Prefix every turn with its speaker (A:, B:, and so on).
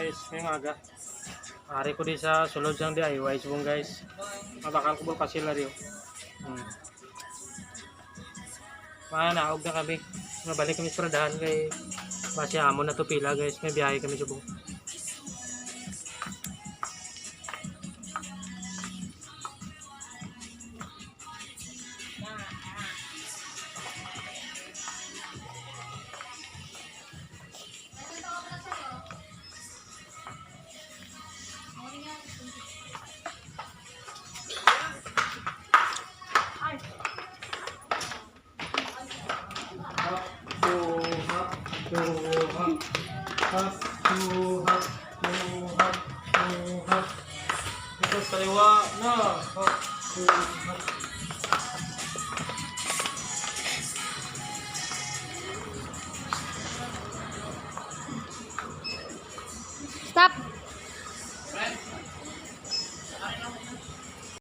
A: guys, ngayong aga. Ari ko di sa sulod sang DIY subong guys. Mabakal ko ba sila rin. Naog na kami. Mabalik kami sa radahan kay base amon na to pila guys. May biyahe kami subong. Ito kaliwa na.